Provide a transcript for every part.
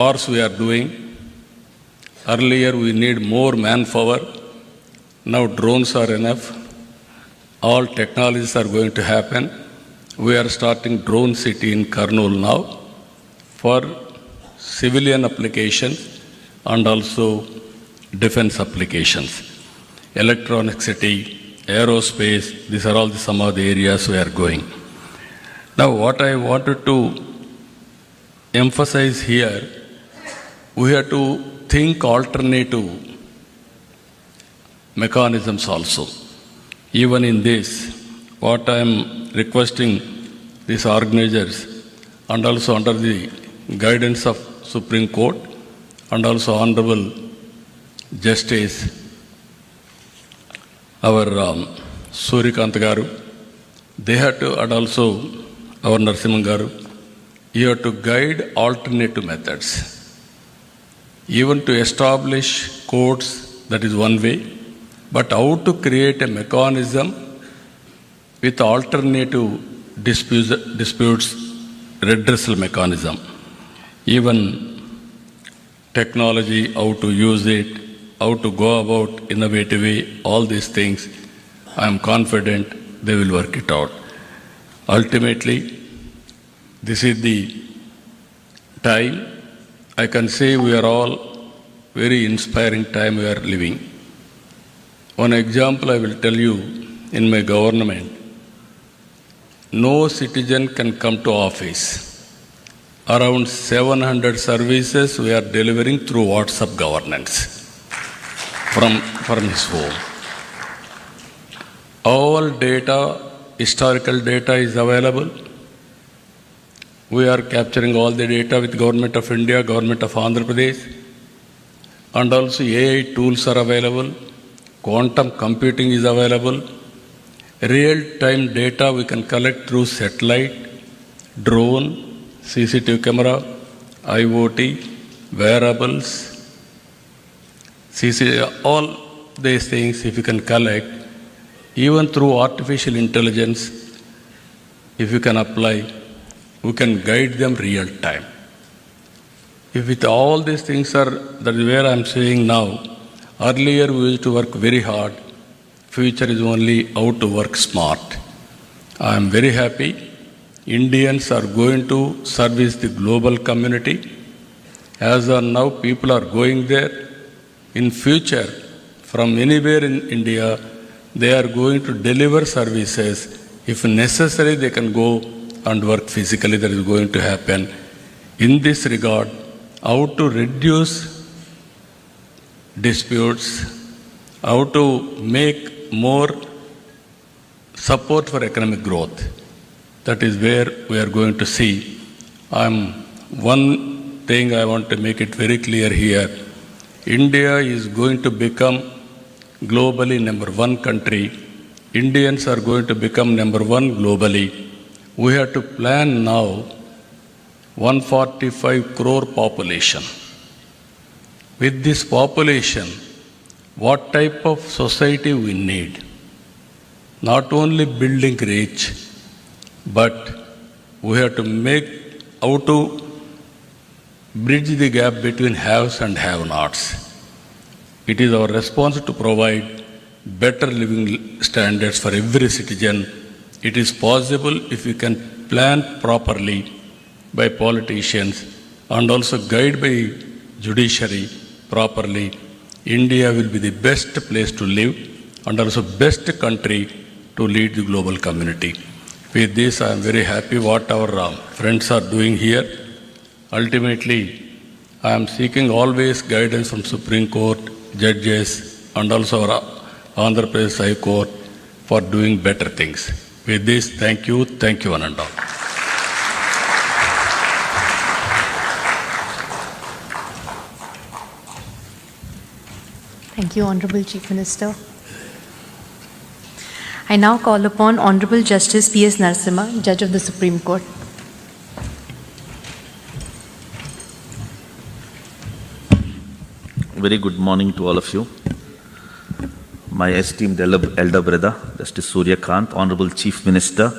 wars we are doing. Earlier we need more manpower. Now drones are enough. All technologies are going to happen. We are starting drone city in Kurnool now for civilian applications and also defense applications. Electronic city, aerospace, these are all some of the areas we are going. Now what I wanted to emphasize here, we have to think alternative mechanisms also. Even in this, what I am requesting these organizers and also under the guidance of Supreme Court and also Honorable Justice, our Surikant Garu, they have to, and also our Narasimhan Garu, you have to guide alternative methods. Even to establish courts, that is one way, but how to create a mechanism with alternative disputes redressal mechanism. Even technology, how to use it, how to go about innovative way, all these things, I am confident they will work it out. Ultimately, this is the time. I can say we are all very inspiring time we are living. One example I will tell you, in my government, no citizen can come to office. Around 700 services we are delivering through WhatsApp governance from his home. All data, historical data is available. We are capturing all the data with Government of India, Government of Andhra Pradesh, and also AI tools are available. Quantum computing is available. Real-time data we can collect through satellite, drone, CCTV camera, IoT, wearables, all these things if you can collect, even through artificial intelligence, if you can apply, we can guide them real time. If with all these things are, that is where I am saying now, earlier we used to work very hard, future is only how to work smart. I am very happy. Indians are going to service the global community. As of now, people are going there. In future, from anywhere in India, they are going to deliver services. If necessary, they can go and work physically. That is going to happen. In this regard, how to reduce disputes, how to make more support for economic growth. That is where we are going to see. One thing I want to make it very clear here. India is going to become globally number one country. Indians are going to become number one globally. We have to plan now 145 crore population. With this population, what type of society we need? Not only building rich, but we have to make how to bridge the gap between haves and have-nots. It is our responsibility to provide better living standards for every citizen. It is possible if we can plan properly by politicians and also guide by judiciary properly. India will be the best place to live and also best country to lead the global community. With this, I am very happy what our friends are doing here. Ultimately, I am seeking always guidance from Supreme Court, judges, and also our Andhra Pradesh High Court for doing better things. With this, thank you, one and all. Thank you, Honorable Chief Minister. I now call upon Honorable Justice P.S. Narasimha, Judge of the Supreme Court. Very good morning to all of you. My esteemed elder brother, Justice Surya Kant, Honorable Chief Minister,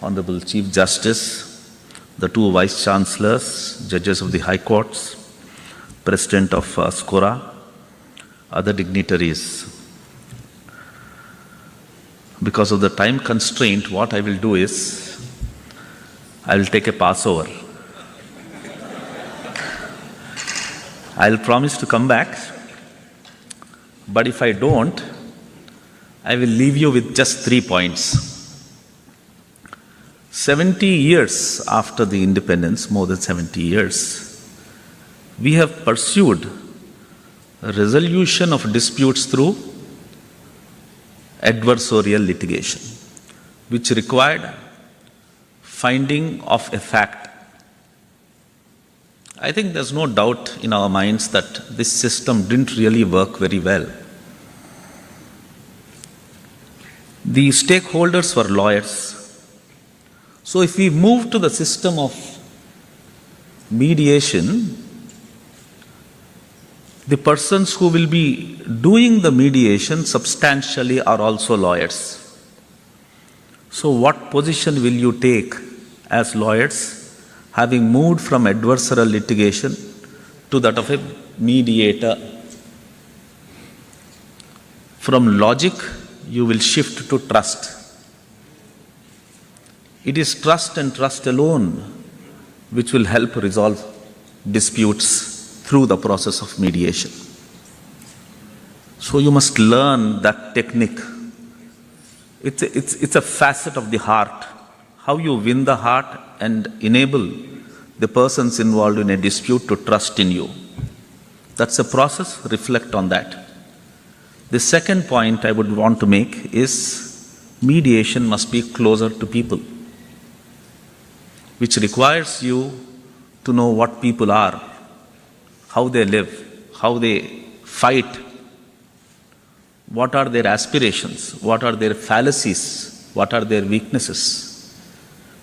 Honorable Chief Justice, the two Vice Chancellors, judges of the High Courts, President of SCORA, other dignitaries. Because of the time constraint, what I will do is, I will take a Passover. I'll promise to come back, but if I don't, I will leave you with just 3 points. 70 years after the independence, more than 70 years, we have pursued a resolution of disputes through adversarial litigation, which required finding of a fact. I think there's no doubt in our minds that this system didn't really work very well. The stakeholders were lawyers. So if we move to the system of mediation, the persons who will be doing the mediation substantially are also lawyers. So what position will you take as lawyers, having moved from adversarial litigation to that of a mediator? From logic, you will shift to trust. It is trust and trust alone which will help resolve disputes through the process of mediation. So you must learn that technique. It's a facet of the heart, how you win the heart and enable the persons involved in a dispute to trust in you. That's a process, reflect on that. The second point I would want to make is mediation must be closer to people, which requires you to know what people are, how they live, how they fight, what are their aspirations, what are their fallacies, what are their weaknesses.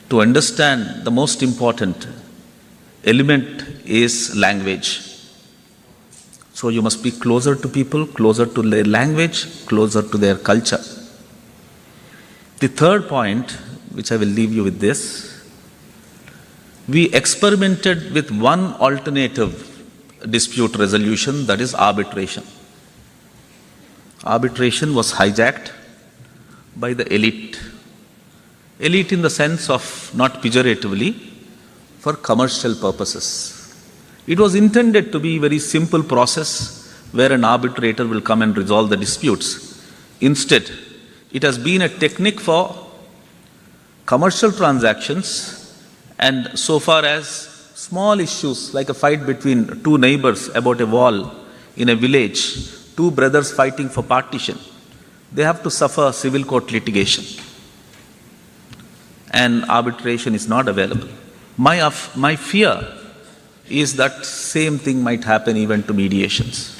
To understand, the most important element is language. So you must be closer to people, closer to their language, closer to their culture. The third point, which I will leave you with this, we experimented with one alternative dispute resolution, that is arbitration. Arbitration was hijacked by the elite. Elite in the sense of, not pejoratively, for commercial purposes. It was intended to be a very simple process where an arbitrator will come and resolve the disputes. Instead, it has been a technique for commercial transactions, and so far as small issues like a fight between two neighbors about a wall in a village, two brothers fighting for partition, they have to suffer civil court litigation. And arbitration is not available. My fear is that same thing might happen even to mediations.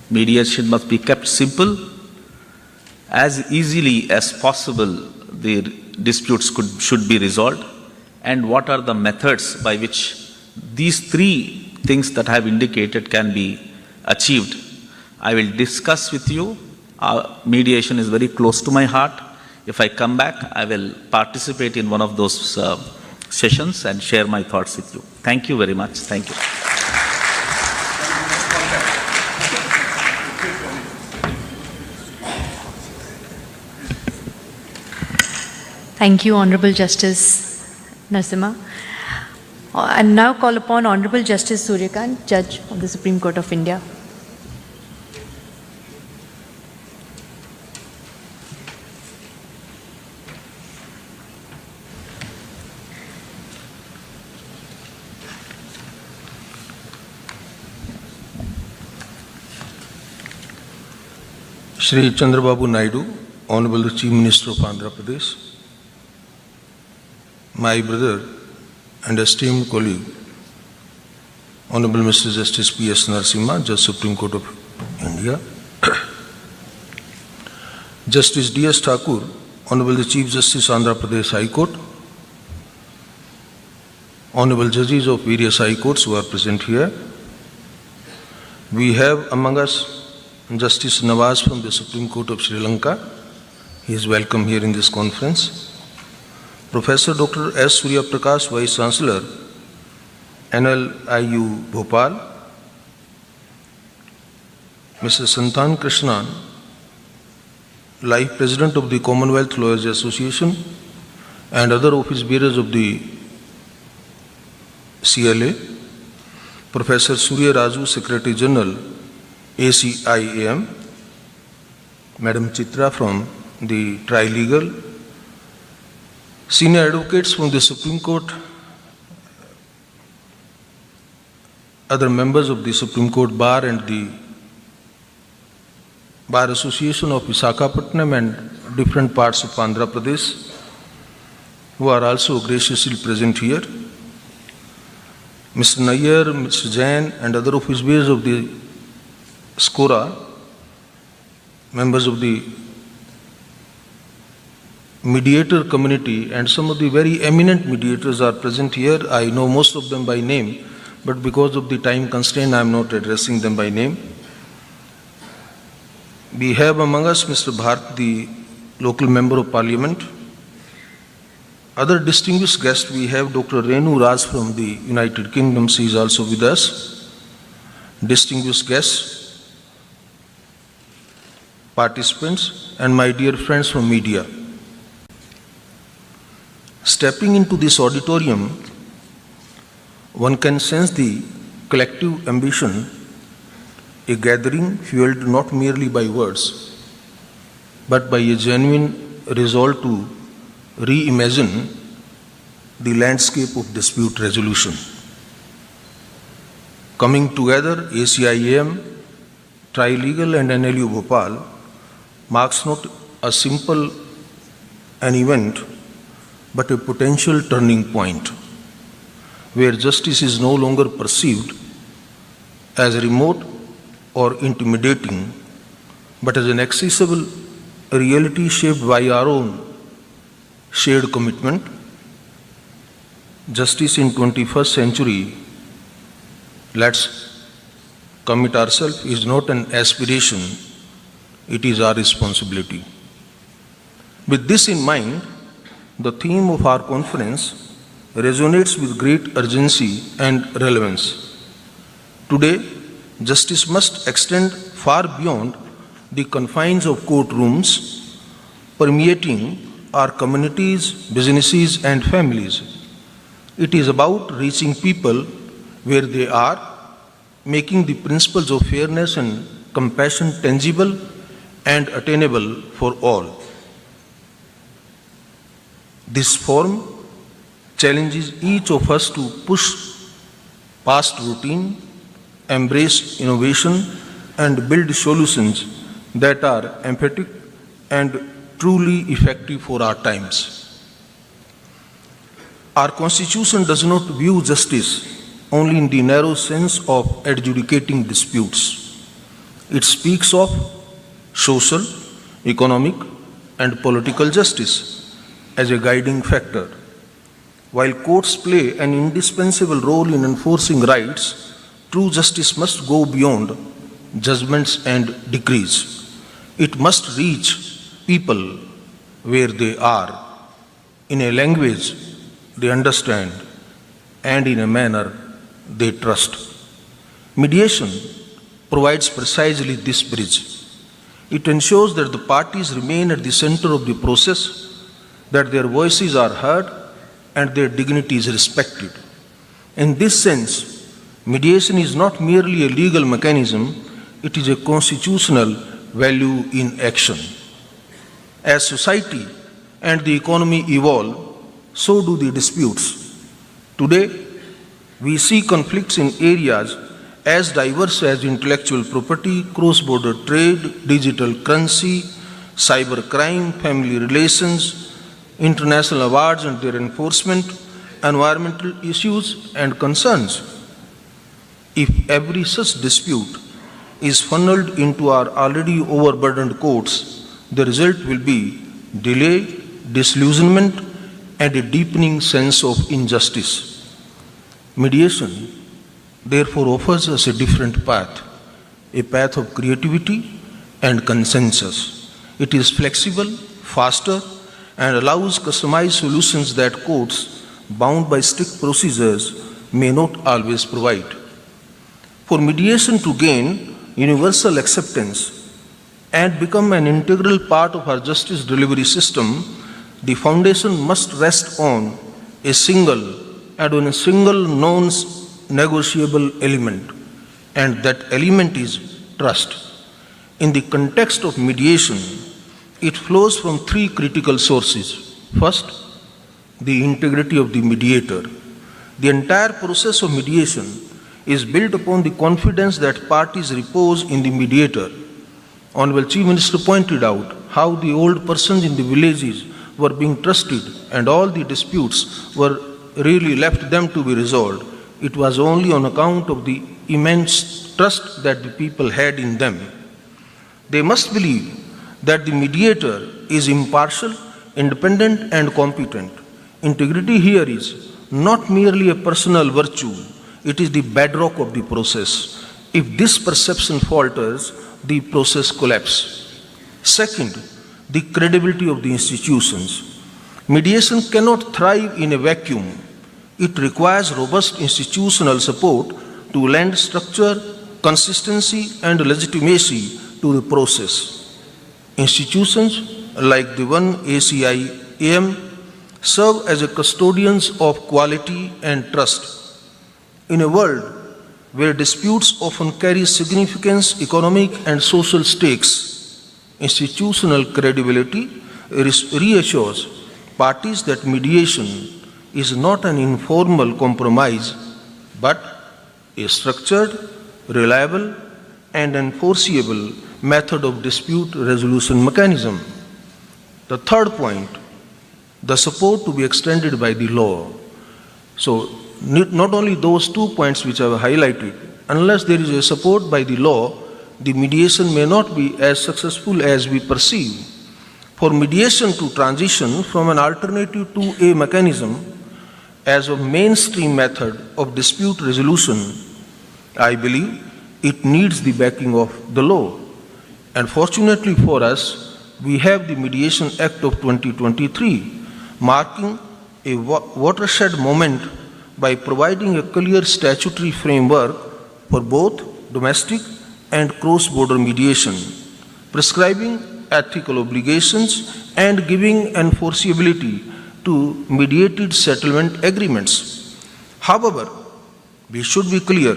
Mediation must be kept simple. As easily as possible, the disputes should be resolved. And what are the methods by which these three things that I have indicated can be achieved? I will discuss with you. Mediation is very close to my heart. If I come back, I will participate in one of those sessions and share my thoughts with you. Thank you very much. Thank you. Thank you, Honorable Justice Narasimha. And now call upon Honorable Justice Suryakant, Judge of the Supreme Court of India. Shri Chandrababu Naidu, Honorable the Chief Minister of Andhra Pradesh, my brother and esteemed colleague, Honorable Mr. Justice P.S. Narasimha, Judge Supreme Court of India, Justice D.S. Thakur, Honorable the Chief Justice Andhra Pradesh High Court, Honorable Judges of various High Courts who are present here. We have among us Justice Nawaz from the Supreme Court of Sri Lanka. He is welcome here in this conference. Professor Dr. S. Surya Prakash, Vice Chancellor, NLIU Bhopal, Mr. Santan Krishnan, Life President of the Commonwealth Lawyers Association, and other office bearers of the CLA, Professor Surya Raju, Secretary General, ACIAM, Madam Chitra from the Trilegal, senior advocates from the Supreme Court, other members of the Supreme Court Bar and the Bar Association of Visakhapatnam and different parts of Andhra Pradesh, who are also graciously present here. Mr. Nayyar, Mr. Jain and other office bearers of the SCORA, members of the mediator community, and some of the very eminent mediators are present here. I know most of them by name, but because of the time constraint, I am not addressing them by name. We have among us Mr. Bharat, the local member of parliament. Other distinguished guests, we have Dr. Renu Raj from the United Kingdom. She is also with us. Distinguished guests, participants, and my dear friends from media. Stepping into this auditorium, one can sense the collective ambition, a gathering fueled not merely by words, but by a genuine resolve to reimagine the landscape of dispute resolution. Coming together, ACIAM, Trilegal and NLU Bhopal marks not a simple an event, but a potential turning point where justice is no longer perceived as remote or intimidating, but as an accessible reality shaped by our own shared commitment. Justice in 21st century, let's commit ourselves, is not an aspiration, it is our responsibility. With this in mind, the theme of our conference resonates with great urgency and relevance. Today, justice must extend far beyond the confines of courtrooms, permeating our communities, businesses, and families. It is about reaching people where they are, making the principles of fairness and compassion tangible and attainable for all. This forum challenges each of us to push past routine, embrace innovation, and build solutions that are empathic and truly effective for our times. Our Constitution does not view justice only in the narrow sense of adjudicating disputes. It speaks of social, economic, and political justice as a guiding factor. While courts play an indispensable role in enforcing rights, true justice must go beyond judgments and decrees. It must reach people where they are, in a language they understand, and in a manner they trust. Mediation provides precisely this bridge. It ensures that the parties remain at the center of the process, that their voices are heard, and their dignity is respected. In this sense, mediation is not merely a legal mechanism, it is a constitutional value in action. As society and the economy evolve, so do the disputes. Today, we see conflicts in areas as diverse as intellectual property, cross-border trade, digital currency, cybercrime, family relations, international awards and their enforcement, environmental issues and concerns. If every such dispute is funneled into our already overburdened courts, the result will be delay, disillusionment, and a deepening sense of injustice. Mediation, therefore, offers us a different path, a path of creativity and consensus. It is flexible, faster, and allows customized solutions that courts, bound by strict procedures, may not always provide. For mediation to gain universal acceptance and become an integral part of our justice delivery system, the foundation must rest on a single non-negotiable element, and that element is trust. In the context of mediation, it flows from three critical sources. First, the integrity of the mediator. The entire process of mediation is built upon the confidence that parties repose in the mediator. Honorable Chief Minister pointed out how the old persons in the villages were being trusted and all the disputes were really left them to be resolved. It was only on account of the immense trust that the people had in them. They must believe that the mediator is impartial, independent, and competent. Integrity here is not merely a personal virtue, it is the bedrock of the process. If this perception falters, the process collapses. Second, the credibility of the institutions. Mediation cannot thrive in a vacuum. It requires robust institutional support to lend structure, consistency, and legitimacy to the process. Institutions like the one ACIAM serve as a custodians of quality and trust. In a world where disputes often carry significant economic and social stakes, institutional credibility reassures parties that mediation is not an informal compromise, but a structured, reliable, and enforceable method of dispute resolution mechanism. The third point, the support to be extended by the law. So, not only those 2 points which I have highlighted, unless there is a support by the law, the mediation may not be as successful as we perceive. For mediation to transition from an alternative to a mechanism as a mainstream method of dispute resolution, I believe it needs the backing of the law. And fortunately for us, we have the Mediation Act of 2023, marking a watershed moment by providing a clear statutory framework for both domestic and cross-border mediation, prescribing ethical obligations and giving enforceability to mediated settlement agreements. However, we should be clear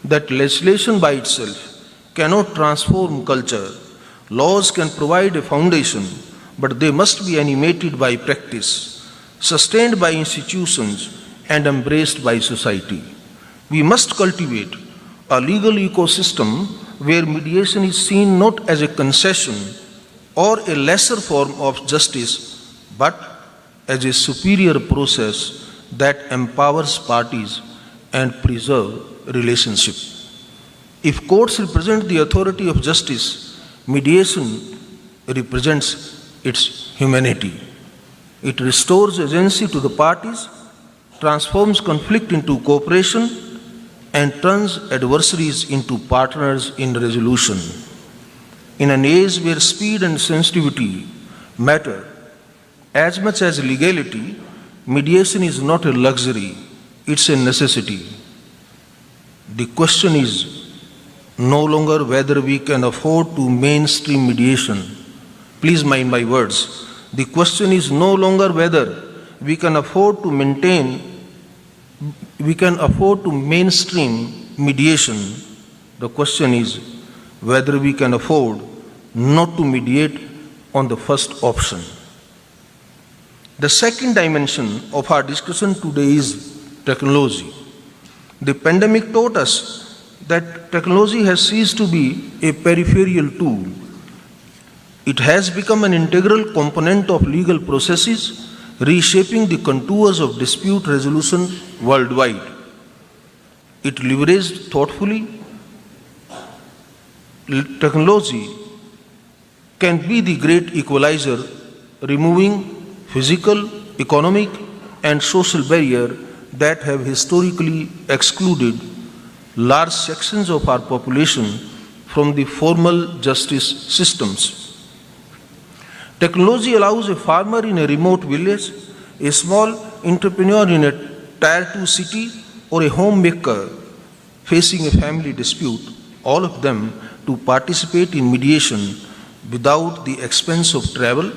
that legislation by itself cannot transform culture. Laws can provide a foundation, but they must be animated by practice, sustained by institutions, and embraced by society. We must cultivate a legal ecosystem where mediation is seen not as a concession or a lesser form of justice, but as a superior process that empowers parties and preserves relationships. If courts represent the authority of justice, mediation represents its humanity. It restores agency to the parties, transforms conflict into cooperation, and turns adversaries into partners in resolution. In an age where speed and sensitivity matter as much as legality, mediation is not a luxury, it's a necessity. The question is no longer whether we can afford to mainstream mediation. Please mind my words. The question is no longer whether we can afford to mainstream mediation. The question is whether we can afford not to mediate on the first option. The second dimension of our discussion today is technology. The pandemic taught us that technology has ceased to be a peripheral tool. It has become an integral component of legal processes, reshaping the contours of dispute resolution worldwide. It leveraged thoughtfully. Technology can be the great equalizer, removing physical, economic, and social barriers that have historically excluded large sections of our population from the formal justice systems. Technology allows a farmer in a remote village, a small entrepreneur in a tier 2 city, or a homemaker facing a family dispute, all of them to participate in mediation without the expense of travel,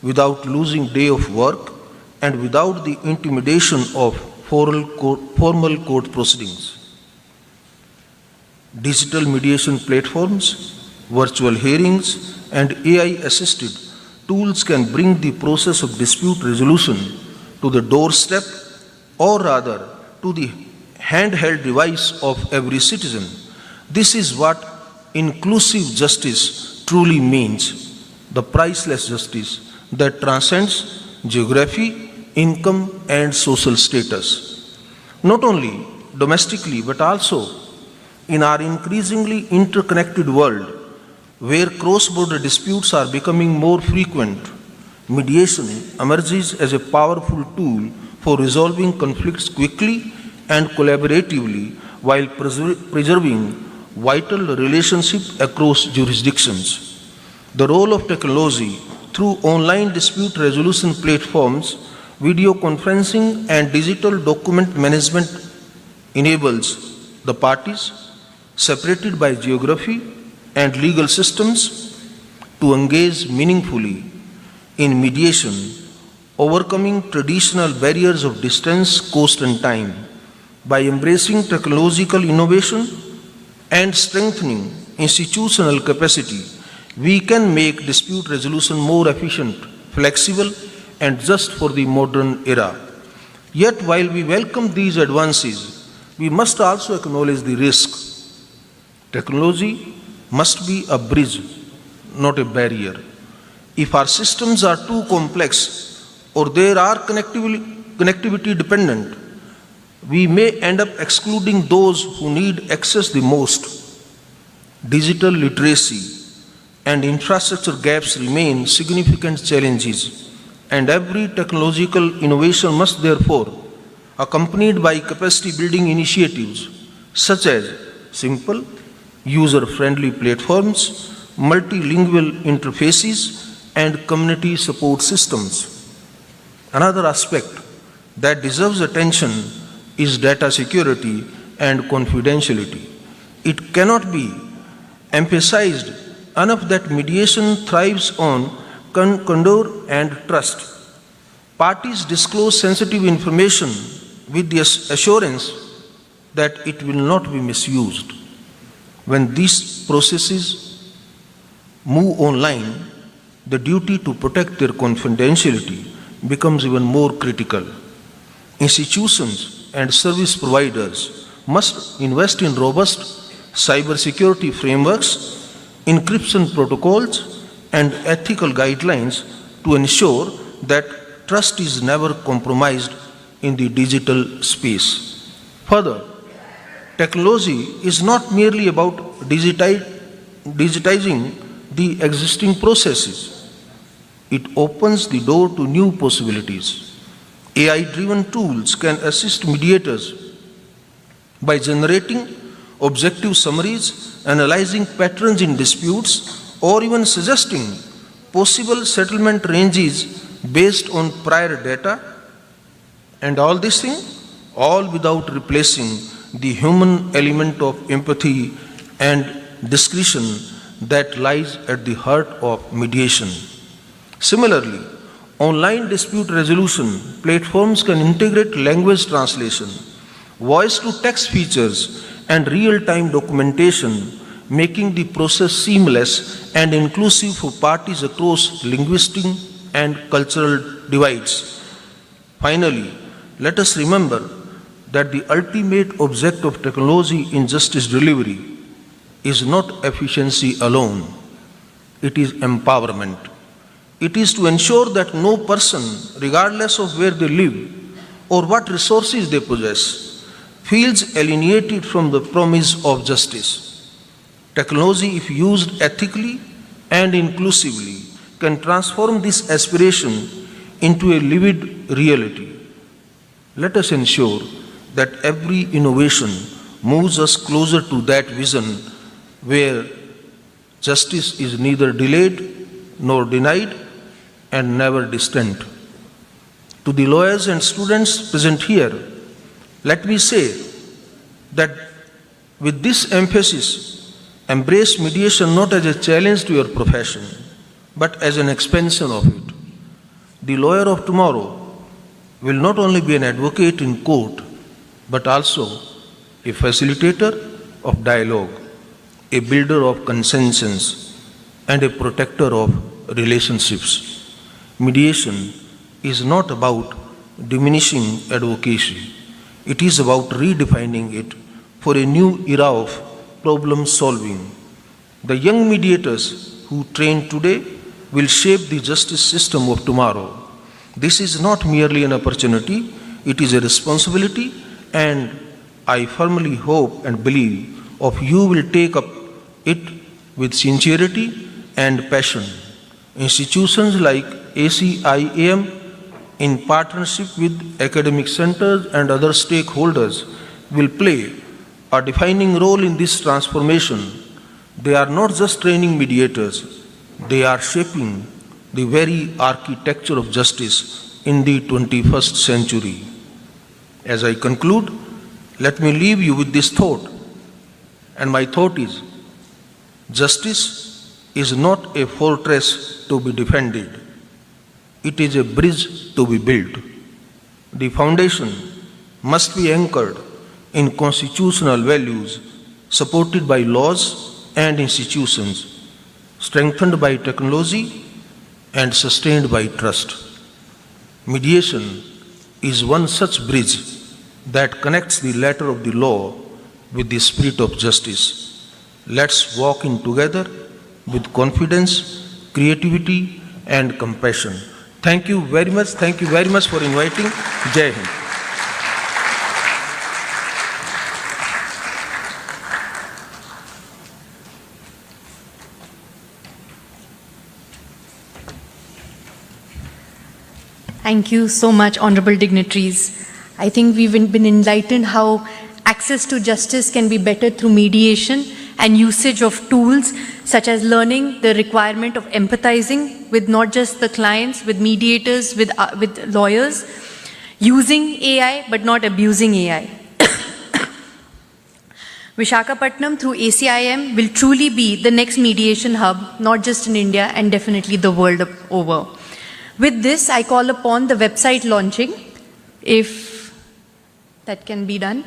without losing day of work, and without the intimidation of formal court proceedings. Digital mediation platforms, virtual hearings, and AI-assisted tools can bring the process of dispute resolution to the doorstep, or rather to the handheld device of every citizen. This is what inclusive justice truly means, the priceless justice that transcends geography, income, and social status. Not only domestically but also in our increasingly interconnected world, where cross-border disputes are becoming more frequent, mediation emerges as a powerful tool for resolving conflicts quickly and collaboratively while preserving vital relationships across jurisdictions. The role of technology through online dispute resolution platforms, video conferencing, and digital document management enables the parties, separated by geography and legal systems, to engage meaningfully in mediation, overcoming traditional barriers of distance, cost, and time. By embracing technological innovation and strengthening institutional capacity, we can make dispute resolution more efficient, flexible, and just for the modern era. Yet, while we welcome these advances, we must also acknowledge the risk. Technology must be a bridge, not a barrier. If our systems are too complex or they are connectivity dependent, we may end up excluding those who need access the most. Digital literacy and infrastructure gaps remain significant challenges, and every technological innovation must therefore accompanied by capacity building initiatives such as simple, user-friendly platforms, multilingual interfaces, and community support systems. Another aspect that deserves attention is data security and confidentiality. It cannot be emphasized enough that mediation thrives on candor and trust. Parties disclose sensitive information with the assurance that it will not be misused. When these processes move online, the duty to protect their confidentiality becomes even more critical. Institutions and service providers must invest in robust cybersecurity frameworks, encryption protocols, and ethical guidelines to ensure that trust is never compromised in the digital space. Further, technology is not merely about digitizing the existing processes. It opens the door to new possibilities. AI-driven tools can assist mediators by generating objective summaries, analyzing patterns in disputes, or even suggesting possible settlement ranges based on prior data. And all this thing, all without replacing the human element of empathy and discretion that lies at the heart of mediation. Similarly, online dispute resolution platforms can integrate language translation, voice-to-text features, and real-time documentation, making the process seamless and inclusive for parties across linguistic and cultural divides. Finally, let us remember that the ultimate object of technology in justice delivery is not efficiency alone, it is empowerment. It is to ensure that no person, regardless of where they live or what resources they possess, feels alienated from the promise of justice. Technology, if used ethically and inclusively, can transform this aspiration into a lived reality. Let us ensure that every innovation moves us closer to that vision where justice is neither delayed nor denied, and never distant. To the lawyers and students present here, let me say that with this emphasis, embrace mediation not as a challenge to your profession, but as an expansion of it. The lawyer of tomorrow will not only be an advocate in court, but also a facilitator of dialogue, a builder of consensus, and a protector of relationships. Mediation is not about diminishing advocacy. It is about redefining it for a new era of problem solving. The young mediators who train today will shape the justice system of tomorrow. This is not merely an opportunity, it is a responsibility, and I firmly hope and believe of you will take up it with sincerity and passion. Institutions like ACIAM, in partnership with academic centers and other stakeholders, will play a defining role in this transformation. They are not just training mediators, they are shaping the very architecture of justice in the 21st century. As I conclude, let me leave you with this thought. And my thought is, justice is not a fortress to be defended. It is a bridge to be built. The foundation must be anchored in constitutional values, supported by laws and institutions, strengthened by technology, and sustained by trust. Mediation is one such bridge that connects the letter of the law with the spirit of justice. Let's walk in together with confidence, creativity, and compassion. Thank you very much. Thank you very much for inviting. Jai Hind. Thank you so much, honorable dignitaries. I think we've been enlightened how access to justice can be better through mediation and usage of tools such as learning the requirement of empathizing with not just the clients, with mediators, with lawyers, using AI but not abusing AI. Vishakhapatnam through ACIM will truly be the next mediation hub, not just in India and definitely the world over. With this, I call upon the website launching, if that can be done.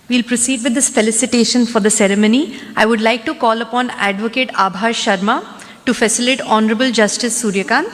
We'll proceed with this felicitation for the ceremony. I would like to call upon Advocate Abhas Sharma to facilitate Honorable Justice Suryakant.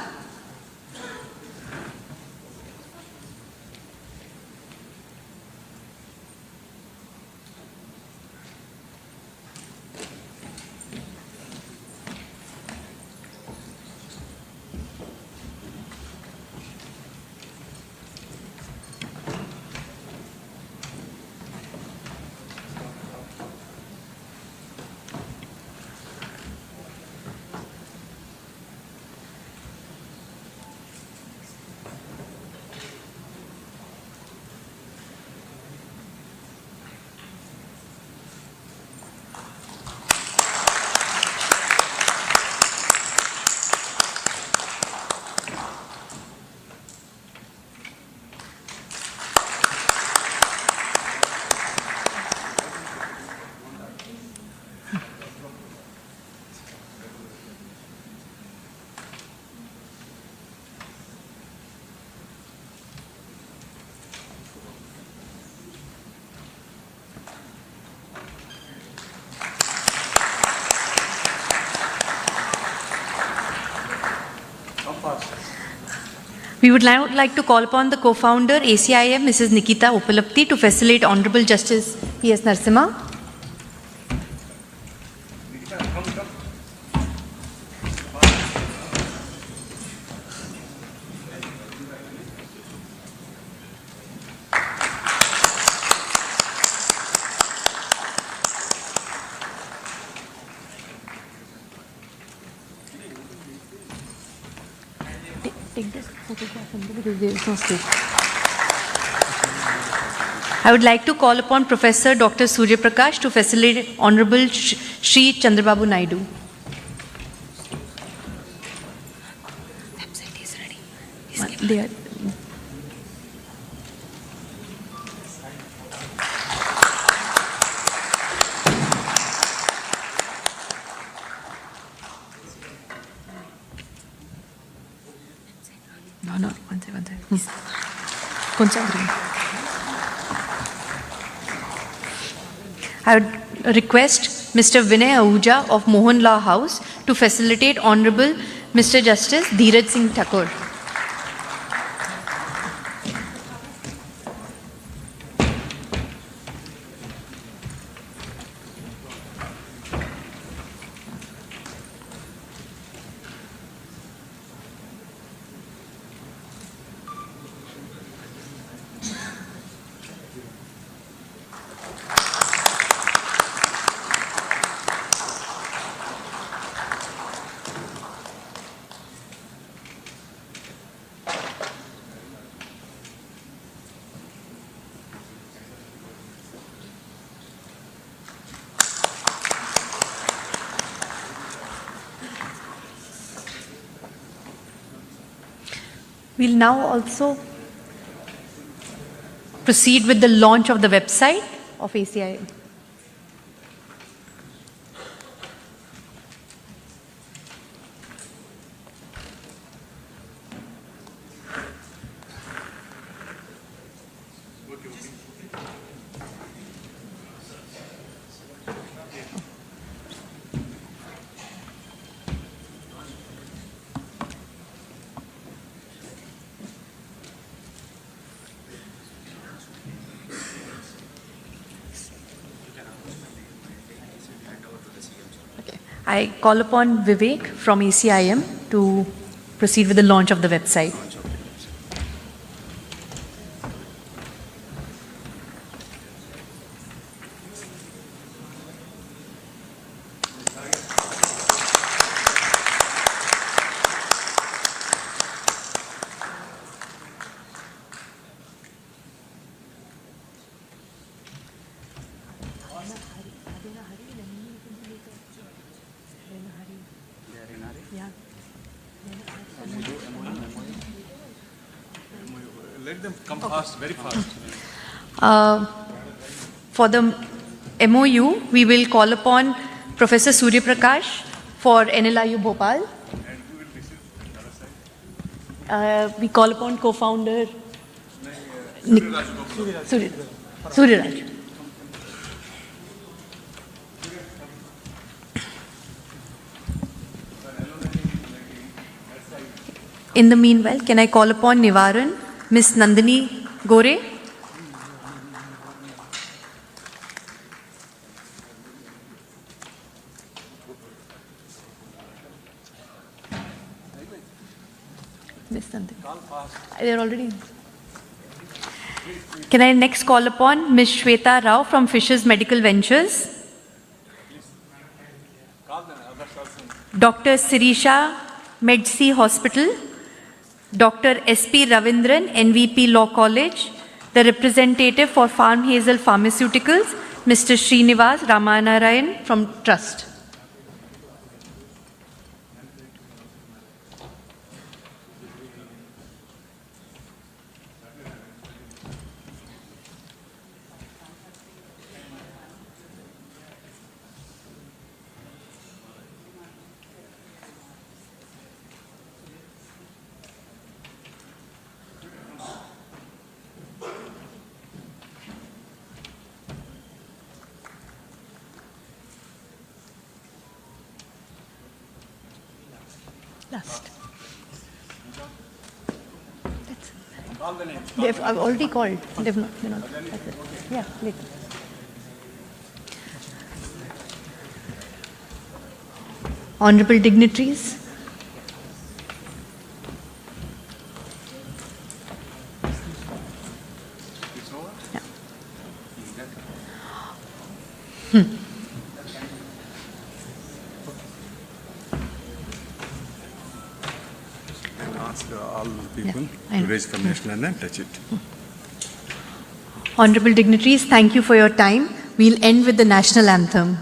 We would now like to call upon the co-founder, ACIM, Mrs. Nikita Upalapti, to facilitate Honorable Justice P.S. Narasimha. take this photograph because there is no space. I would like to call upon Professor Dr. Surya Prakash to facilitate Honorable Shri Chandrababu Naidu. Website is ready. They are. No, one second. I would request Mr. Vinay Ahuja of Mohan Law House to facilitate Honorable Mr. Justice Dheeraj Singh Thakur. We'll now also proceed with the launch of the website of ACIM. I call upon Vivek from ACIM to proceed with the launch of the website. Let them come fast, very fast. For the MOU, we will call upon Professor Surya Prakash for NLIU Bhopal. And who will receive the other side? We call upon co-founder Surya Raj. In the meanwhile, can I call upon Nivaran, Ms. Nandini Gore? Ms. Nandini. They're already. Can I next call upon Ms. Shweta Rao from Fisher's Medical Ventures? Dr. Sirisha Medsi Hospital, Dr. S.P. Ravindran, NVP Law College, the representative for Farm Hazel Pharmaceuticals, Mr. Srinivas Ramanarayan from Trust. Last. I've already called. They're not. That's it. Yeah, later. Honorable dignitaries. Yeah. Ask all people I to know. raise for national and touch it. Honorable dignitaries, thank you for your time. We'll end with the national anthem.